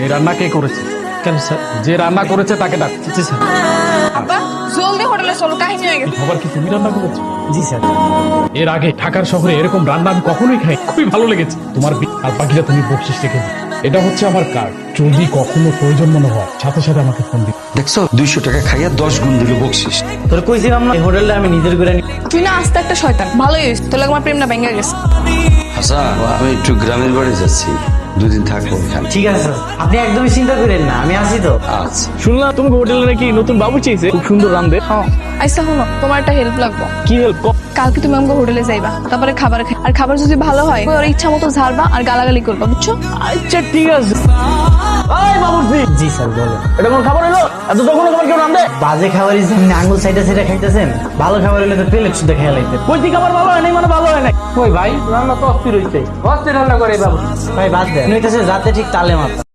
এই রান্না কে করেছে? কেন স্যার? যে রান্না করেছে তাকে ডাক। জি স্যার। আব্বা জলদি হোটেলে চলো, কাহিনী হয়ে গেছে। খাবার কি তুমি রান্না করেছো? জি স্যার। এর আগে ঢাকার শহরে এরকম রান্না আমি কখনোই খাই, খুবই ভালো লেগেছে। তোমার আর বাকিটা তুমি বকশিস রেখে দিও। এটা হচ্ছে আমার কার্ড, যদি কখনো প্রয়োজন মনে হয় সাথে সাথে আমাকে ফোন দিও। দেখছো 200 টাকা খাইয়া 10 গুণ দিল বকশিস। তোর কইছিলাম না এই হোটেলটা আমি নিজের করে নি। তুই না আস্তে একটা শয়তান, ভালোই হয়েছে, তোর লাগে আমার প্রেম না ভেঙে গেছে। হাসান, আমি একটু গ্রামের বাড়ি যাচ্ছি, 2 দিন থাকবো এখানে। ঠিক আছে স্যার, আপনি একদমই চিন্তা করেন না, আমি আছি তো। আচ্ছা। শুনলাম তুমি হোটেলে নাকি নতুন বাবু চেয়েছে, খুব সুন্দর রান্ধে। আচ্ছা শোনো, তোমার একটা হেল্প লাগবে। কি হেল্প? কালকে তুমি আমাকে হোটেলে যাইবা, তারপরে খাবার খাই, আর খাবার যদি ভালো হয় ওর ইচ্ছা মতো ঝাড়বা আর গালাগালি করবা, বুঝছো? আচ্ছা ঠিক আছে। এই বাবুর্চি, জি স্যার বলো। এটা কোন খাবার হলো? এত তখন খাবার কেউ রান্ধে? বাজে খাবারই যেমনি আঙুল সাইডে সাইডে খাইতেছেন, ভালো খাবার হলে তো প্লেট শুদ্ধ খেয়াল লাগবে। কইতি খাবার ভালো হয় নাই মানে ভালো হয় নাই। ওই ভাই রান্না তো অস্থির হইছে, অস্থির রান্না করে বাবু। ভাই বাদ দেন, নইতেছে যাতে ঠিক তালে মাথা।